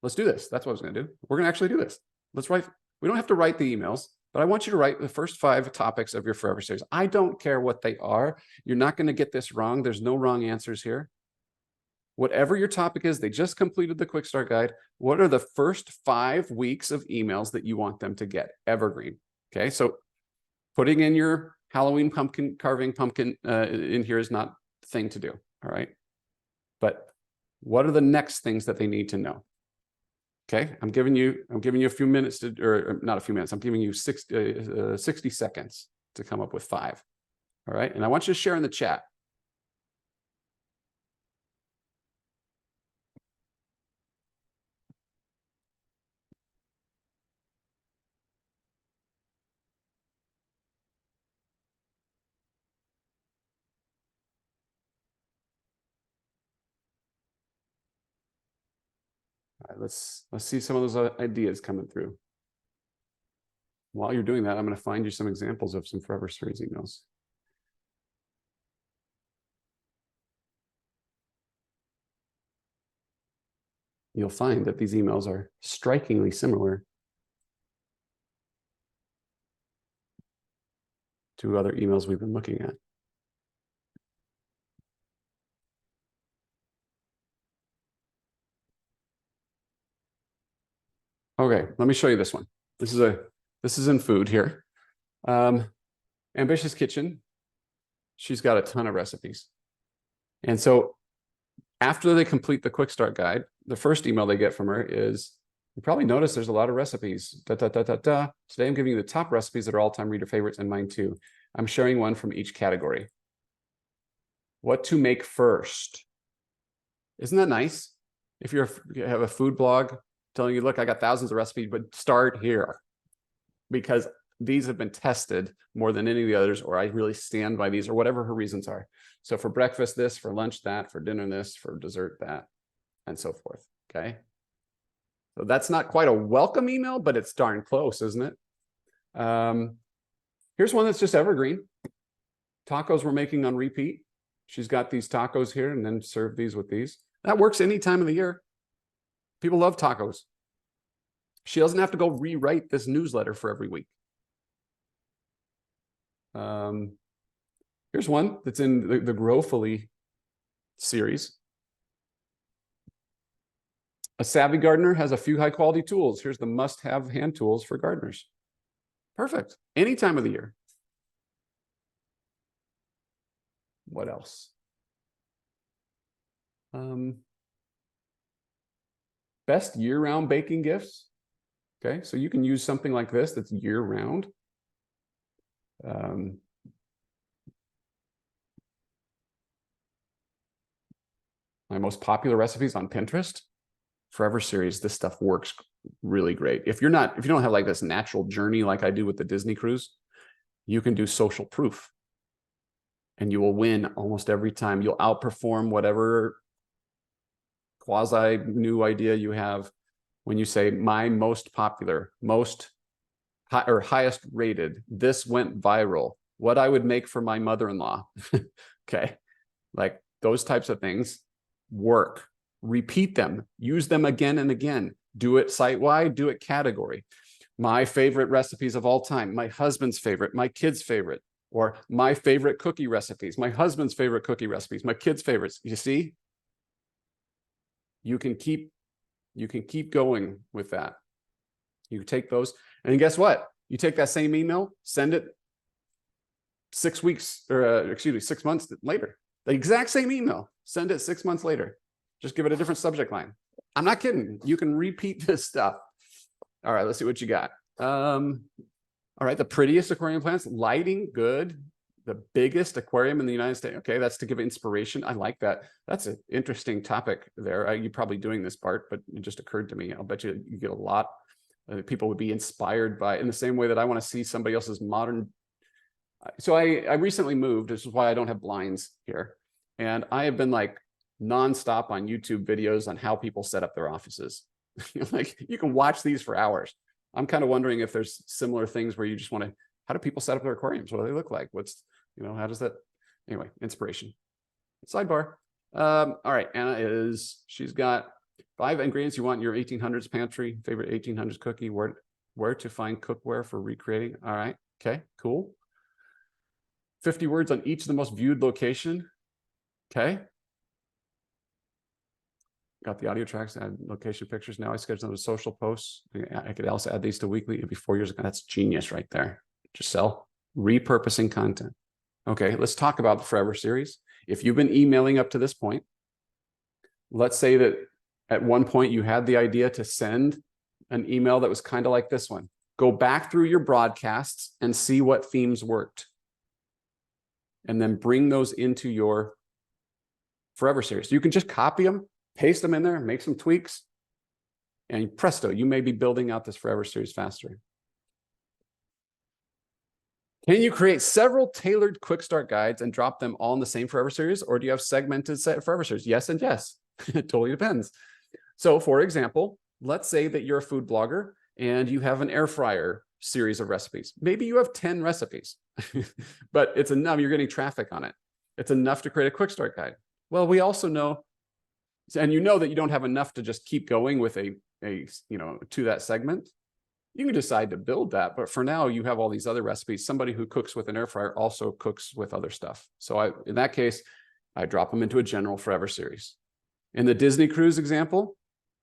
let's do this. That's what I was going to do. We're going to actually do this. Let's write. We don't have to write the emails, but I want you to write the first 5 topics of your Forever series. I don't care what they are. You're not going to get this wrong. There's no wrong answers here. Whatever your topic is, they just completed the quick start guide. What are the first 5 weeks of emails that you want them to get? Evergreen. Okay, so putting in your Halloween pumpkin carving pumpkin in here is not the thing to do. All right, but what are the next things that they need to know? Okay, I'm giving you a few minutes to, or not a few minutes. I'm giving you 60 seconds to come up with 5. All right, and I want you to share in the chat. All right, let's see some of those ideas coming through. While you're doing that, I'm going to find you some examples of some Forever series emails. You'll find that these emails are strikingly similar to other emails we've been looking at. Okay, let me show you this one. This is in food here. Ambitious Kitchen. She's got a ton of recipes. And so after they complete the quick start guide, the first email they get from her is, you probably noticed there's a lot of recipes. Today I'm giving you the top recipes that are all-time reader favorites and mine too. I'm sharing one from each category. What to make first. Isn't that nice? If you have a food blog telling you, look, I got thousands of recipes, but start here. Because these have been tested more than any of the others, or I really stand by these, or whatever her reasons are. So for breakfast, this, for lunch, that, for dinner, this, for dessert, that, and so forth. Okay. So that's not quite a welcome email, but it's darn close, isn't it? Here's one that's just evergreen. Tacos we're making on repeat. She's got these tacos here and then serve these with these. That works any time of the year. People love tacos. She doesn't have to go rewrite this newsletter for every week. Here's one that's in the Growfully series. A savvy gardener has a few high quality tools. Here's the must-have hand tools for gardeners. Perfect. Any time of the year. What else? Best year-round baking gifts. Okay, so you can use something like this that's year-round. My most popular recipes on Pinterest. Forever series, this stuff works really great. If you don't have like this natural journey like I do with the Disney cruise, you can do social proof and you will win almost every time. You'll outperform whatever quasi new idea you have when you say my most popular, highest rated, this went viral, what I would make for my mother-in-law. Okay, like those types of things work. Repeat them, use them again and again. Do it site-wide, do it category. My favorite recipes of all time, my husband's favorite, my kid's favorite, or my favorite cookie recipes, my husband's favorite cookie recipes, my kids' favorites. You see? You can keep going with that. You take those, and guess what? You take that same email, send it 6 weeks, or 6 months later. The exact same email, send it 6 months later. Just give it a different subject line. I'm not kidding. You can repeat this stuff. All right, let's see what you got. All right, the prettiest aquarium plants, lighting, good. The biggest aquarium in the United States. Okay, that's to give inspiration. I like that. That's an interesting topic there. You're probably doing this part, but it just occurred to me. I'll bet you get a lot. People would be inspired by, in the same way that I want to see somebody else's modern. So I recently moved. This is why I don't have blinds here. And I have been like nonstop on YouTube videos on how people set up their offices. Like you can watch these for hours. I'm kind of wondering if there's similar things where you just want to, how do people set up their aquariums? What do they look like? What's, how does that, Anyway, inspiration. Sidebar. All right, Anna she's got 5 ingredients you want in your 1800s pantry, favorite 1800s cookie, where to find cookware for recreating. All right, okay, cool. 50 words on each of the most viewed location. Okay. Got the audio tracks, add location pictures. Now I schedule them as social posts. I could also add these to weekly. It'd be 4 years ago. That's genius right there. Giselle, repurposing content. Okay, let's talk about the Forever series. If you've been emailing up to this point, let's say that at one point you had the idea to send an email that was kind of like this one. Go back through your broadcasts and see what themes worked. And then bring those into your Forever series. You can just copy them, paste them in there, make some tweaks, and presto, you may be building out this Forever series faster. Can you create several tailored quick start guides and drop them all in the same Forever series, or do you have segmented set Forever series? Yes and yes. It totally depends. So for example, let's say that you're a food blogger and you have an air fryer series of recipes. Maybe you have 10 recipes, but it's enough, you're getting traffic on it. It's enough to create a quick start guide. Well, we also know, and you know that you don't have enough to just keep going with a to that segment. You can decide to build that, but for now you have all these other recipes. Somebody who cooks with an air fryer also cooks with other stuff. So in that case, I drop them into a general Forever series. In the Disney cruise example,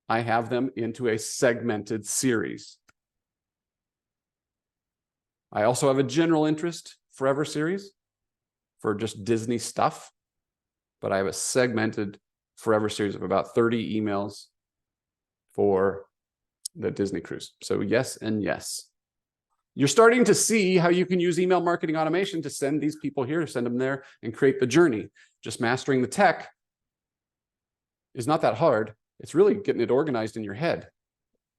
I have them into a segmented series. I also have a general interest Forever series for just Disney stuff, but I have a segmented Forever series of about 30 emails for the Disney cruise. So yes and yes. You're starting to see how you can use email marketing automation to send these people here, send them there, and create the journey. Just mastering the tech is not that hard. It's really getting it organized in your head.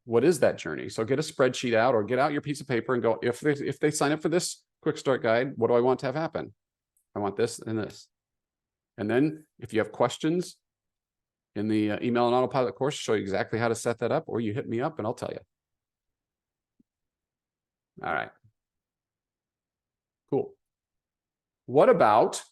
What is that journey? So get a spreadsheet out or get out your piece of paper and go, if they sign up for this quick start guide, what do I want to have happen? I want this and this. And then if you have questions in the email and autopilot course, show you exactly how to set that up, or you hit me up and I'll tell you. All right. Cool. What about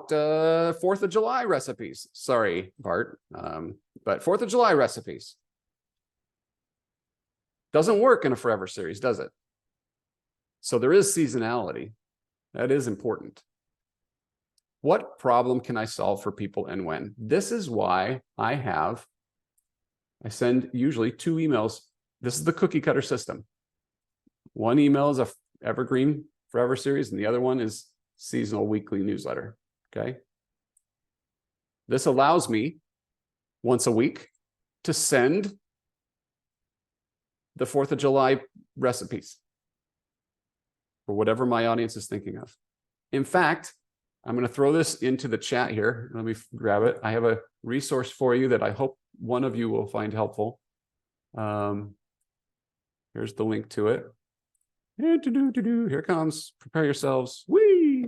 4th of July recipes? Sorry, Bart, but 4th of July recipes. Doesn't work in a Forever series, does it? So there is seasonality. That is important. What problem can I solve for people and when? This is why I send usually 2 emails. This is the cookie cutter system. One email is a evergreen Forever series, and the other one is seasonal weekly newsletter. Okay. This allows me once a week to send the 4th of July recipes for whatever my audience is thinking of. In fact, I'm going to throw this into the chat here. Let me grab it. I have a resource for you that I hope one of you will find helpful. Here's the link to it. Here it comes. Prepare yourselves. Whee!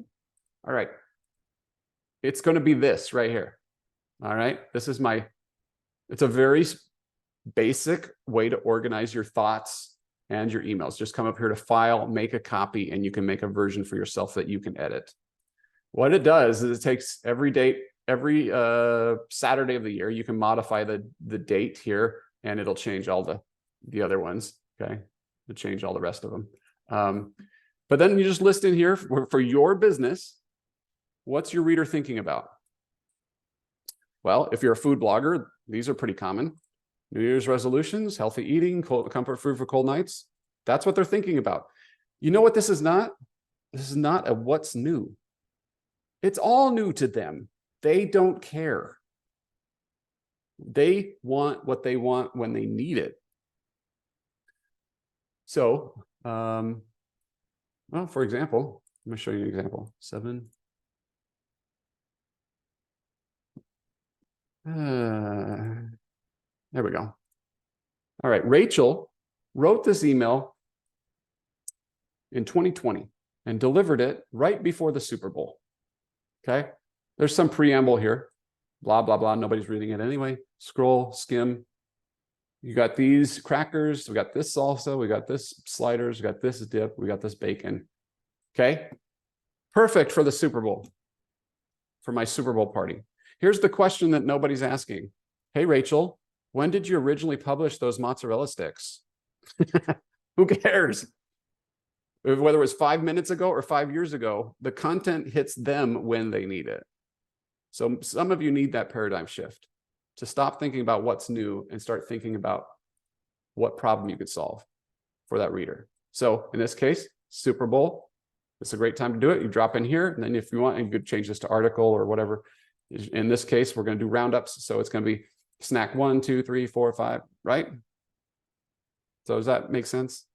All right. It's going to be this right here. All right. This is it's a very basic way to organize your thoughts and your emails. Just come up here to File, make a copy, and you can make a version for yourself that you can edit. What it does is it takes every Saturday of the year, you can modify the date here, and it'll change all the other ones. Okay. It'll change all the rest of them. But then you just list in here for your business, what's your reader thinking about? Well, if you're a food blogger, these are pretty common. New Year's resolutions, healthy eating, comfort food for cold nights. That's what they're thinking about. You know what this is not? This is not a what's new. It's all new to them. They don't care. They want what they want when they need it. So, well, for example, let me show you an example. 7. There we go. All right, Rachel wrote this email in 2020 and delivered it right before the Super Bowl. Okay, there's some preamble here, blah, blah, blah. Nobody's reading it anyway. Scroll, skim. You got these crackers. We got this salsa. We got this sliders. We got this dip. We got this bacon. Okay. Perfect for the Super Bowl, for my Super Bowl party. Here's the question that nobody's asking. Hey, Rachel, when did you originally publish those mozzarella sticks? Who cares? Whether it was 5 minutes ago or 5 years ago, the content hits them when they need it. So some of you need that paradigm shift to stop thinking about what's new and start thinking about what problem you could solve for that reader. So in this case, Super Bowl, it's a great time to do it. You drop in here, and then if you want, you could change this to article or whatever. In this case, we're going to do roundups. So it's going to be snack 1, 2, 3, 4, 5, right? So does that make sense?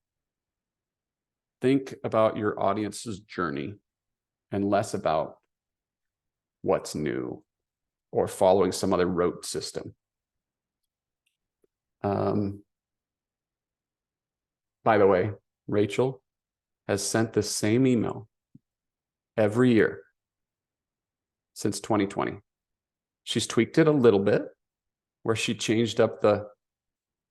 Think about your audience's journey and less about what's new or following some other rote system. By the way, Rachel has sent the same email every year since 2020. She's tweaked it a little bit where she changed up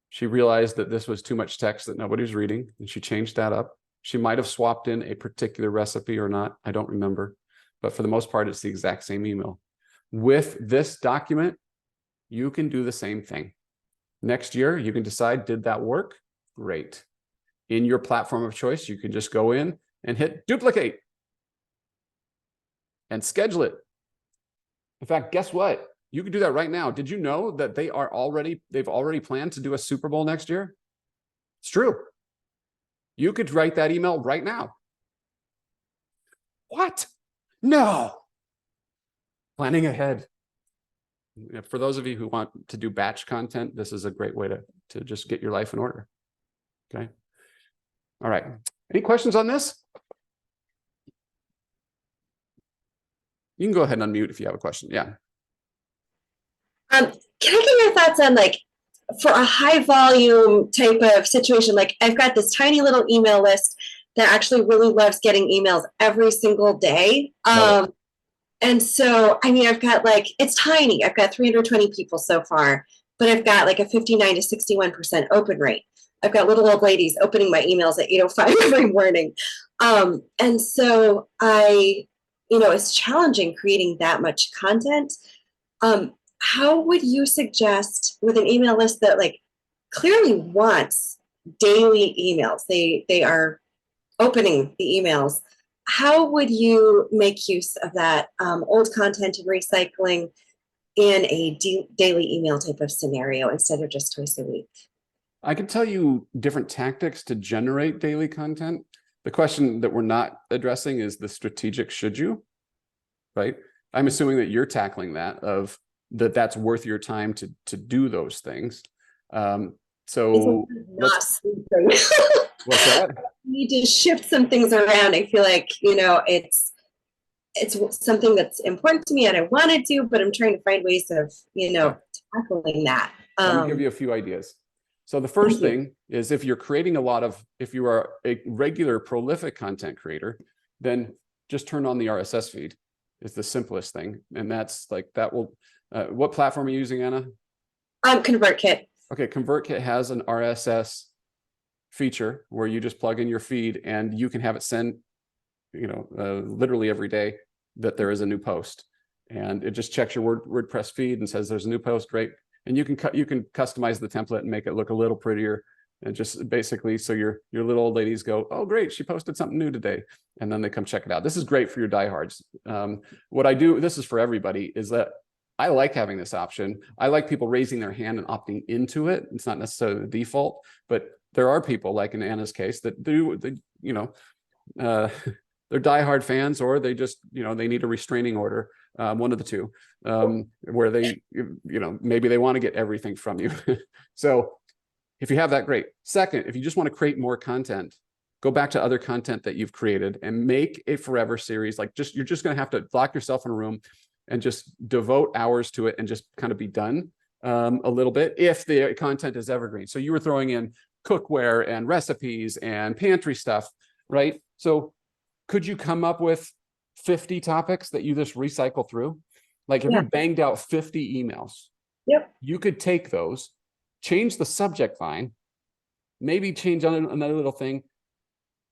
she realized that this was too much text that nobody was reading, and she changed that up. She might have swapped in a particular recipe or not. I don't remember. But for the most part, it's the exact same email. With this document, you can do the same thing. Next year, you can decide, did that work? Great. In your platform of choice, you can just go in and hit duplicate and schedule it. In fact, guess what? You can do that right now. Did you know that they've already planned to do a Super Bowl next year? It's true. You could write that email right now. What? No. Planning ahead. For those of you who want to do batch content, this is a great way to just get your life in order. Okay. All right. Any questions on this? You can go ahead and unmute if you have a question. Yeah. Can I get your thoughts on, like, for a high volume type of situation? Like, I've got this tiny little email list that actually really loves getting emails every single day. And so, I mean, I've got, like, it's tiny. I've got 320 people so far, but I've got like a 59 to 61% open rate. I've got little old ladies opening my emails at 8:05 every morning. And so it's challenging creating that much content. How would you suggest, with an email list that, like, clearly wants daily emails, they are opening the emails, how would you make use of that old content and recycling in a daily email type of scenario instead of just twice a week? I can tell you different tactics to generate daily content. The question that we're not addressing is the strategic should you, right? I'm assuming that you're tackling that, of that's worth your time to do those things. So not sleeping. What's that? Need to shift some things around. I feel like, it's something that's important to me and I want to do, but I'm trying to find ways of, tackling that. Let me give you a few ideas. So the first thing is, if you are a regular prolific content creator, then just turn on the RSS feed. Is the simplest thing. And that's like, that will, what platform are you using, Anna? ConvertKit. Okay, ConvertKit has an RSS feature where you just plug in your feed and you can have it send, literally every day that there is a new post, and it just checks your WordPress feed and says there's a new post. Great. And you can customize the template and make it look a little prettier, and just basically so your little old ladies go, oh great, she posted something new today, and then they come check it out. This is great for your diehards. What I do, this is for everybody, is that I like having this option. I like people raising their hand and opting into it. It's not necessarily the default, but there are people, like in Anna's case, that do, they're diehard fans, or they just, they need a restraining order, one of the two, where they, maybe they want to get everything from you. So if you have that, great. Second, if you just want to create more content, go back to other content that you've created and make a forever series. Like, you're just going to have to lock yourself in a room and just devote hours to it and just kind of be done a little bit, if the content is evergreen. So you were throwing in cookware and recipes and pantry stuff, right? So could you come up with 50 topics that you just recycle through? Like, if you banged out 50 emails, you could take those, change the subject line, maybe change on another little thing,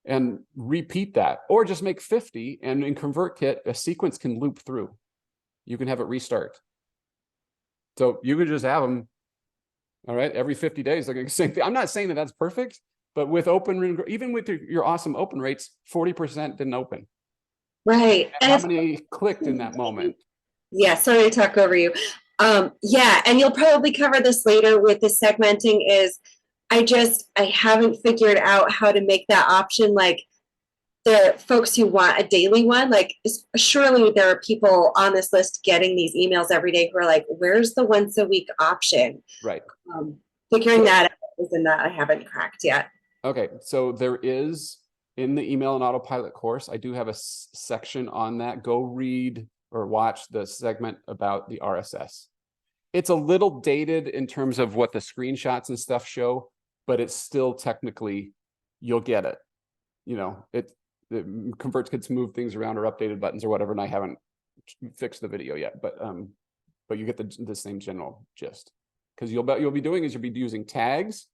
and repeat that, or just make 50. And in ConvertKit, a sequence can loop through. You can have it restart. So you could just have them, all right, every 50 days, like the same thing. I'm not saying that that's perfect, but with open, even with your awesome open rates, 40% didn't open. Right. And how many clicked in that moment? Yeah, sorry to talk over you. Yeah, and you'll probably cover this later with the segmenting is I haven't figured out how to make that option like the folks who want a daily one, like surely there are people on this list getting these emails every day who are like, where's the once a week option? Right. Figuring that out isn't that I haven't cracked yet. Okay, so there is in the email and autopilot course, I do have a section on that. Go read or watch the segment about the RSS. It's a little dated in terms of what the screenshots and stuff show, but it's still technically, you'll get it. You know, it ConvertKit's move things around or updated buttons or whatever, and I haven't fixed the video yet, but you get the same general gist. Because you'll be doing is you'll be using tags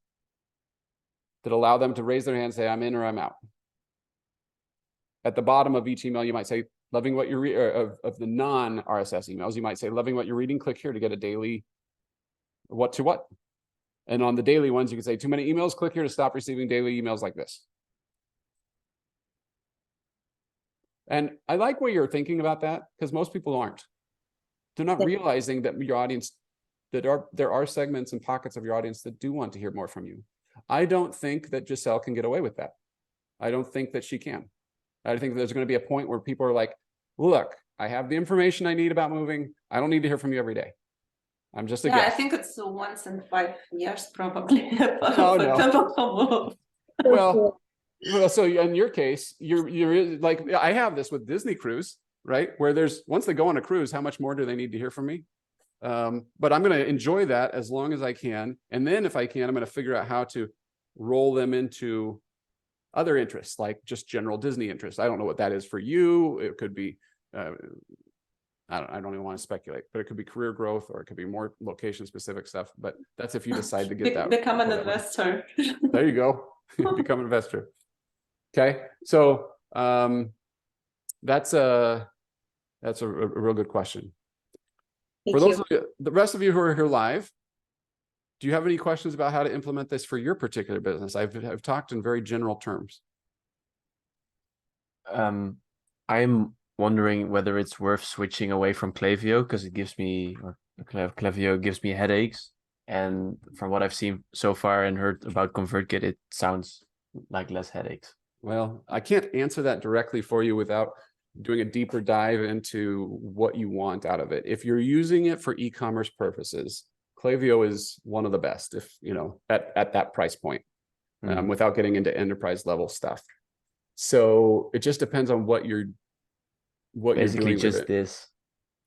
that allow them to raise their hand and say, I'm in or I'm out. At the bottom of each email, you might say, loving what you're of the non-RSS emails, you might say, loving what you're reading, click here to get a daily what to what. And on the daily ones, you can say, too many emails, click here to stop receiving daily emails like this. And I like what you're thinking about that, because most people aren't. They're not realizing that your audience, that there are segments and pockets of your audience that do want to hear more from you. I don't think that Giselle can get away with that. I don't think that she can. I think there's going to be a point where people are like, look, I have the information I need about moving. I don't need to hear from you every day. I'm just a guest. I think it's once in 5 years probably. No. Well, so in your case, you're like, I have this with Disney Cruise, right? Where there's, once they go on a cruise, how much more do they need to hear from me? But I'm going to enjoy that as long as I can. And then if I can, I'm going to figure out how to roll them into other interests, like just general Disney interests. I don't know what that is for you. It could be, I don't even want to speculate, but it could be career growth, or it could be more location specific stuff. But that's if you decide to get that. Become an investor. There you go. Become an investor. Okay. So that's a real good question. For those of you, the rest of you who are here live, do you have any questions about how to implement this for your particular business? I've talked in very general terms. I'm wondering whether it's worth switching away from Klaviyo, because it gives me, or Klaviyo gives me headaches. And from what I've seen so far and heard about ConvertKit, it sounds like less headaches. Well, I can't answer that directly for you without doing a deeper dive into what you want out of it. If you're using it for e-commerce purposes, Klaviyo is one of the best, if you know, at that price point, without getting into enterprise level stuff. So it just depends on what you're Basically doing just with it. this.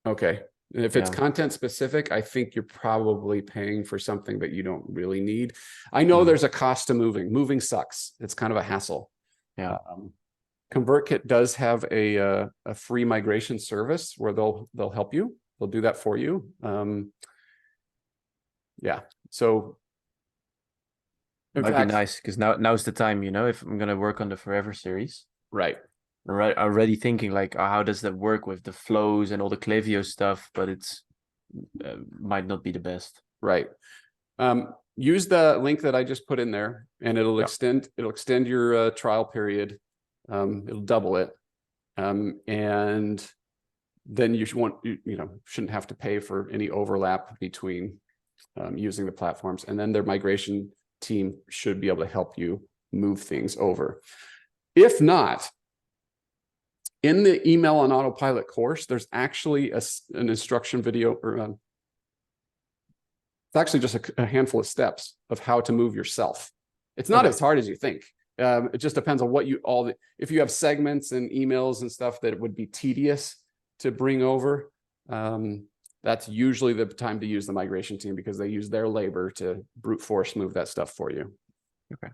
Okay. And if it's content specific, I think you're probably paying for something that you don't really need. I know there's a cost to moving. Moving sucks. It's kind of a hassle. Yeah. ConvertKit does have a free migration service where they'll help you. They'll do that for you. Yeah. So It might be nice, because now's the time, you know, if I'm gonna work on the Forever series. Right. Already thinking like, how does that work with the flows and all the Klaviyo stuff? But it's might not be the best. Right. Use the link that I just put in there, and it'll extend your trial period. It'll double it, and then you shouldn't have to pay for any overlap between using the platforms, and then their migration team should be able to help you move things over. If not, in the email on autopilot course, there's actually an instruction video, or it's actually just a handful of steps of how to move yourself. It's not as hard as you think. It just depends on what if you have segments and emails and stuff that would be tedious to bring over, that's usually the time to use the migration team, because they use their labor to brute force move that stuff for you. Okay.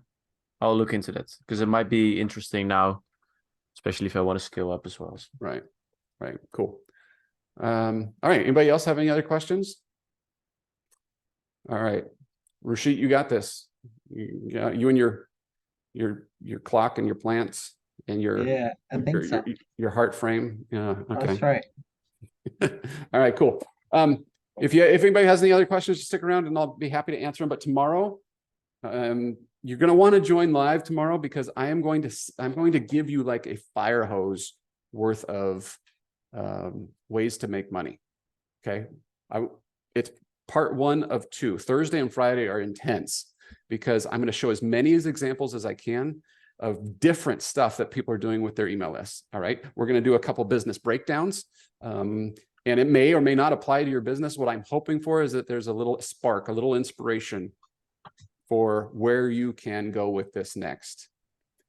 I'll look into that, because it might be interesting now, especially if I want to scale up as well. Right. Right. Cool. All right. Anybody else have any other questions? All right. Rashid, you got this. You and your your clock and your plants and your Yeah, I think so. your heart frame. Yeah. Okay. That's right. All right, cool. If anybody has any other questions, just stick around and I'll be happy to answer them. But tomorrow, you're going to want to join live tomorrow because I'm going to give you like a fire hose worth of ways to make money. Okay. It's part 1 of 2. Thursday and Friday are intense because I'm going to show as many examples as I can of different stuff that people are doing with their email lists. All right. We're going to do a couple business breakdowns. And it may or may not apply to your business. What I'm hoping for is that there's a little spark, a little inspiration for where you can go with this next.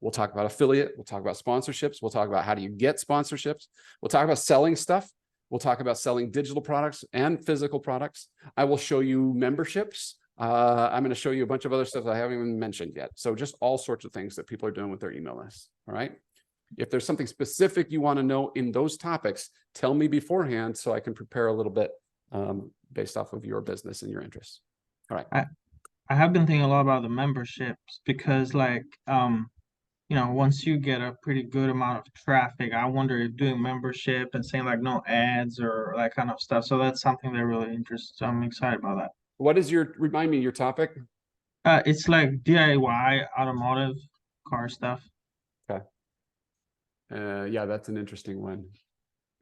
We'll talk about affiliate. We'll talk about sponsorships. We'll talk about how do you get sponsorships. We'll talk about selling stuff. We'll talk about selling digital products and physical products. I will show you memberships. I'm going to show you a bunch of other stuff that I haven't even mentioned yet. So just all sorts of things that people are doing with their email lists. All right. If there's something specific you want to know in those topics, tell me beforehand so I can prepare a little bit based off of your business and your interests. All right. I have been thinking a lot about the memberships because like once you get a pretty good amount of traffic, I wonder if doing membership and saying like no ads or that kind of stuff. So that's something that really interests. So I'm excited about that. What is remind me your topic? It's like DIY automotive car stuff. Okay. Yeah, that's an interesting one.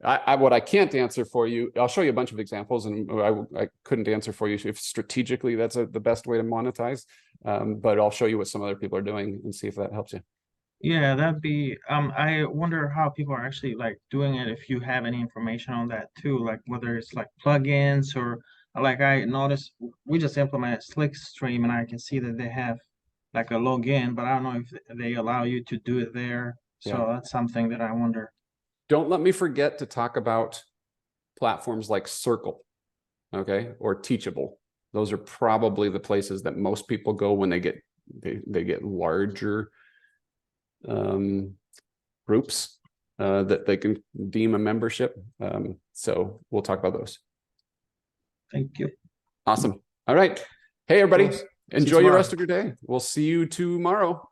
What I can't answer for you, I'll show you a bunch of examples, and I couldn't answer for you if strategically that's the best way to monetize. But I'll show you what some other people are doing and see if that helps you. Yeah, that'd be. I wonder how people are actually like doing it. If you have any information on that too, like whether it's like plugins or like I noticed we just implemented Slickstream, and I can see that they have like a login, but I don't know if they allow you to do it there. So Yeah. that's something that I wonder. Don't let me forget to talk about platforms like Circle, okay, or Teachable. Those are probably the places that most people go when they get larger groups that they can deem a membership. So we'll talk about those. Thank you. Awesome. All right. Hey, everybody. Cool. Enjoy your rest of your day. We'll see you tomorrow.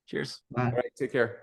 Cheers. Bye. All right. Take care.